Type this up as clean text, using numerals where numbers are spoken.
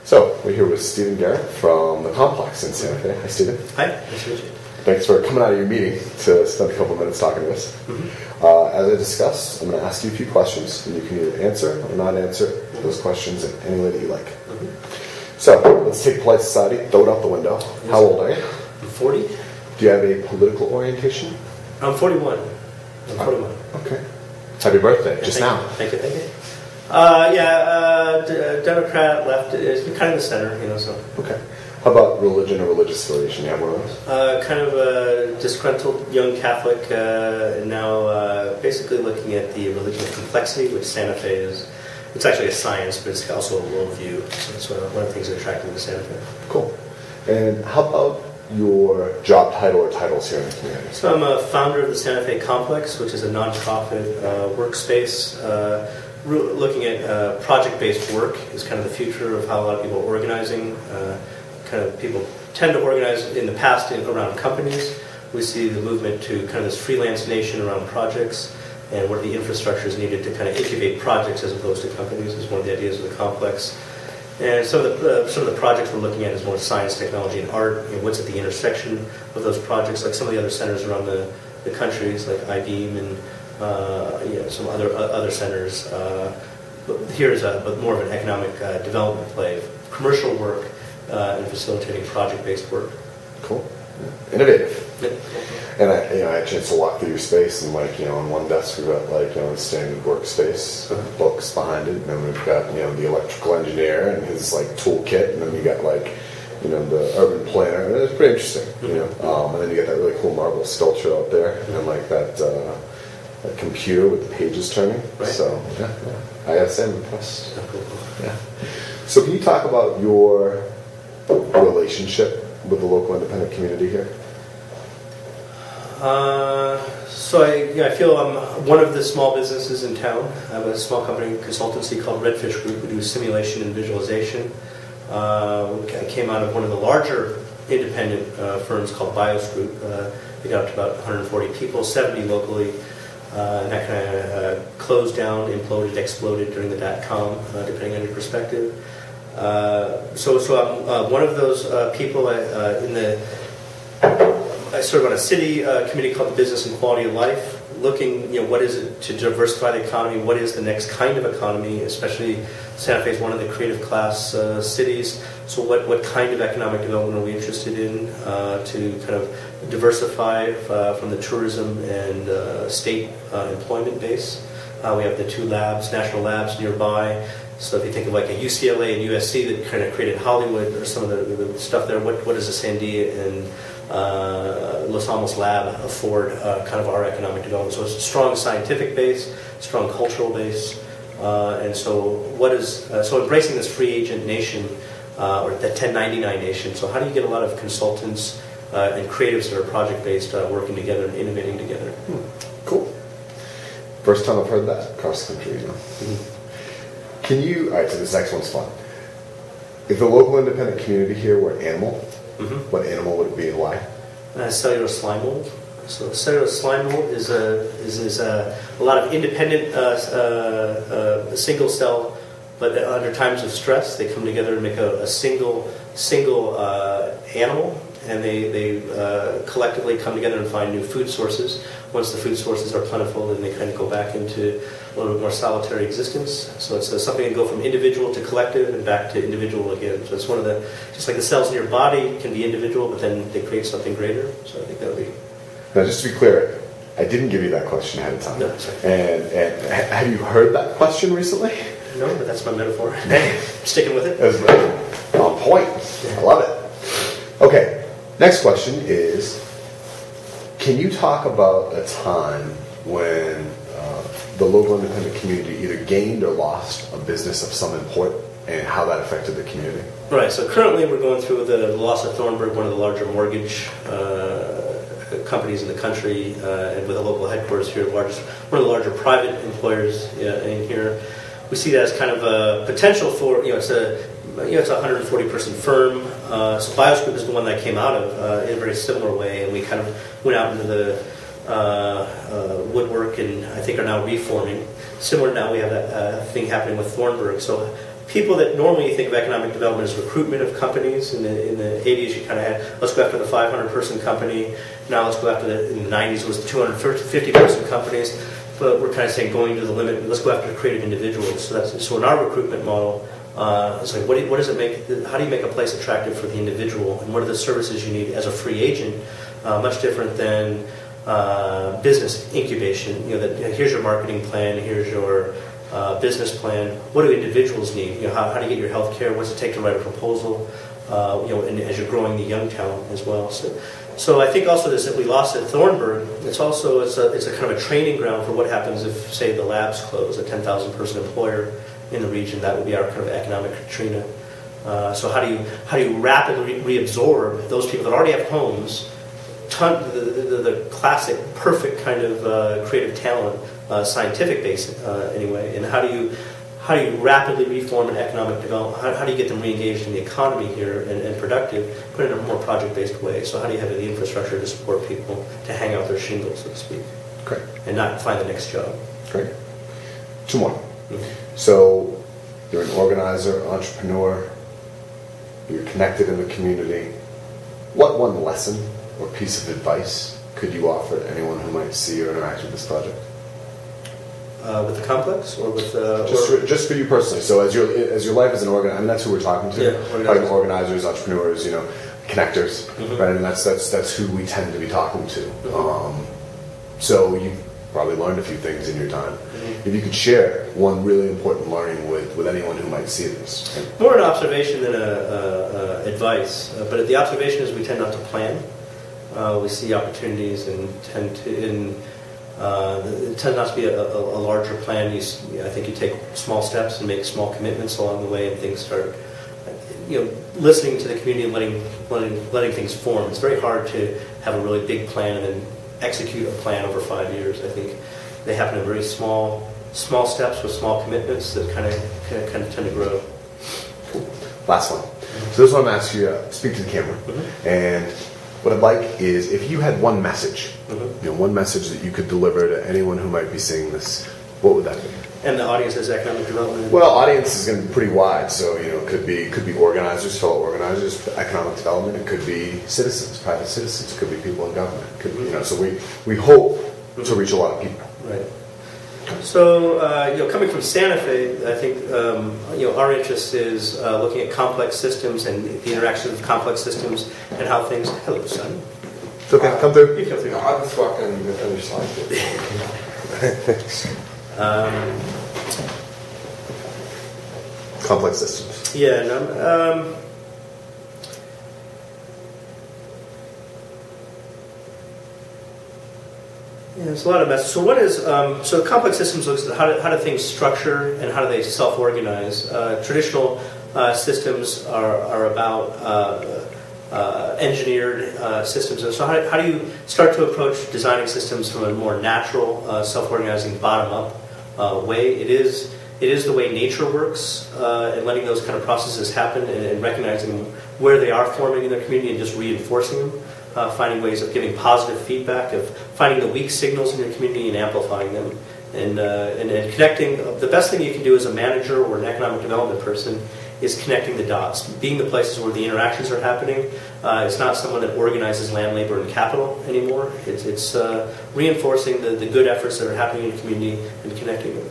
So, we're here with Stephen Garrett from the Complex in Santa Fe. Hi, Stephen. Hi, nice to meet you. Thanks for coming out of your meeting to spend a couple of minutes talking to us. As I discussed, I'm going to ask you a few questions, and you can either answer or not answer those questions in any way that you like. So, let's take polite society, throw it out the window. How old are you? I'm 40. Do you have a political orientation? I'm 41. I'm 41. Okay. Happy birthday, just now. Thank you. Democrat, left, it's kind of the center, so. Okay. How about religion or religious affiliation? You have one of those? Kind of a disgruntled young Catholic, and now basically looking at the religion of complexity, which Santa Fe is. It's actually a science, but it's also a worldview. So it's one of the things that attracted me to Santa Fe. Cool. And how about your job title or titles here in the community? So I'm a founder of the Santa Fe Complex, which is a nonprofit workspace looking at project-based work is kind of the future of how a lot of people are organizing. Kind of people tend to organize in the past around companies. We see the movement to kind of this freelance nation around projects and what are the infrastructures needed to kind of incubate projects as opposed to companies is one of the ideas of the complex. And some of the projects we're looking at is more science, technology, and art. What's at the intersection of those projects, like some of the other centers around the countries, like IBEAM and some other centers. But here is but more of an economic development play, commercial work, and facilitating project-based work. Cool. Yeah. Innovative. And I had a chance to walk through your space, and on one desk we've got a standard workspace with books behind it, and then we've got the electrical engineer and his toolkit, and then you got the urban planner, and it's pretty interesting, and then you got that really cool marble sculpture out there, and then that computer with the pages turning. Right. So yeah, I gotta say I'm impressed. Yeah. So can you talk about your relationship with the local independent community here? So I feel I'm one of the small businesses in town. I have a small company consultancy called Redfish Group. We do simulation and visualization. I came out of one of the larger independent firms called BIOS Group. We got up to about 140 people, 70 locally. And that kind of closed down, imploded, exploded during the .com, depending on your perspective. So I'm one of those people I serve on a city committee called the Business and Quality of Life, looking, what is it to diversify the economy, what is the next kind of economy, especially Santa Fe is one of the creative class cities, so what kind of economic development are we interested in to kind of diversify from the tourism and state employment base. We have the two labs, national labs nearby. So if you think of a UCLA and USC that kind of created Hollywood or some of the stuff there, what does a Sandia and Los Alamos lab afford kind of our economic development? So it's a strong scientific base, strong cultural base, and so so embracing this free agent nation or the 1099 nation. So how do you get a lot of consultants and creatives that are project based working together and innovating together? Cool. First time I've heard that cross country. Can you? All right. So this next one's fun. If the local independent community here were an animal, what animal would it be and why? Cellular slime mold. So cellular slime mold is a lot of independent single cell, but under times of stress, they come together and make a single animal, and they collectively come together and find new food sources. Once the food sources are plentiful, then they kind of go back into a little bit more solitary existence. So it's something that go from individual to collective and back to individual again. So it's one of just like the cells in your body can be individual, but then they create something greater. So I think that would be. Now, just to be clear, I didn't give you that question ahead of time. No, sorry. And have you heard that question recently? No, but that's my metaphor. I'm sticking with it. That's on point. I love it. Okay, next question is, can you talk about a time when the local independent community either gained or lost a business of some import and how that affected the community? Right, so currently we're going through the loss of Thornburg, one of the larger mortgage companies in the country, and with a local headquarters here, one of the larger private employers in here. We see that as kind of a potential for, it's a 140-person firm. So BIOS Group is the one that came out of in a very similar way, and we kind of went out into the woodwork and I think are now reforming. Similar now, we have that thing happening with Thornburg. So people that normally you think of economic development as recruitment of companies. In the 80s, you kind of had, let's go after the 500-person company. Now let's go after in the 90s, it was 250-person companies. But we're kind of saying going to the limit, let's go after creative individuals. So in our recruitment model, it's like, what does it make? How do you make a place attractive for the individual, and what are the services you need as a free agent? Much different than business incubation. Here's your marketing plan, here's your business plan. What do individuals need? How do you get your health care? What's it take to write a proposal? And as you're growing the young talent as well. So I think also this that we lost at Thornburg. It's a kind of a training ground for what happens if, say, the labs close, a 10,000 person employer in the region. That would be our kind of economic Katrina. So how do you rapidly reabsorb those people that already have homes, the classic perfect kind of creative talent, scientific base anyway, and how do you rapidly reform an economic development? How do you get them re-engaged in the economy here and productive, put it in a more project-based way? So how do you have the infrastructure to support people to hang out their shingles, so to speak? Great. And not find the next job. Great. Two more. So you're an organizer, entrepreneur, you're connected in the community. What one lesson or piece of advice could you offer to anyone who might see or interact with this project? With the complex, or with just for you personally. So as your life as an organizer, I mean, that's who we're talking to. Yeah, organizers, entrepreneurs, connectors, right? And that's who we tend to be talking to. So you probably learned a few things in your time. If you could share one really important learning with anyone who might see this. More an observation than advice. But the observation is we tend not to plan. We see opportunities and it tends not to be a larger plan. I think you take small steps and make small commitments along the way, and things start. Listening to the community and letting things form. It's very hard to have a really big plan and then execute a plan over 5 years. I think they happen in very small steps with small commitments that kind of tend to grow. Cool. Last one. So this one I'm asking you to speak to the camera, and what I'd like is if you had one message, one message that you could deliver to anyone who might be seeing this, what would that be? And the audience is economic development. Well, audience is going to be pretty wide, so it could be organizers, fellow organizers, economic development. It could be citizens, private citizens. It could be people in government. It could be, so we hope to reach a lot of people. Right. So coming from Santa Fe, I think our interest is looking at complex systems and the interaction of complex systems and how things. Hello, son. It's okay. Come through. You come through. No, I was walking on the other side. Complex systems. Yeah. No, there's a lot of messages. So what is so complex systems looks at how do things structure and how do they self-organize. Traditional systems are about engineered systems. And so how do you start to approach designing systems from a more natural, self-organizing, bottom-up way? It is the way nature works, and letting those kind of processes happen and recognizing where they are forming in their community and just reinforcing them. Finding ways of giving positive feedback, of finding the weak signals in your community and amplifying them, and connecting. The best thing you can do as a manager or an economic development person is connecting the dots, being the places where the interactions are happening. It's not someone that organizes land, labor, and capital anymore. It's reinforcing the good efforts that are happening in the community and connecting them.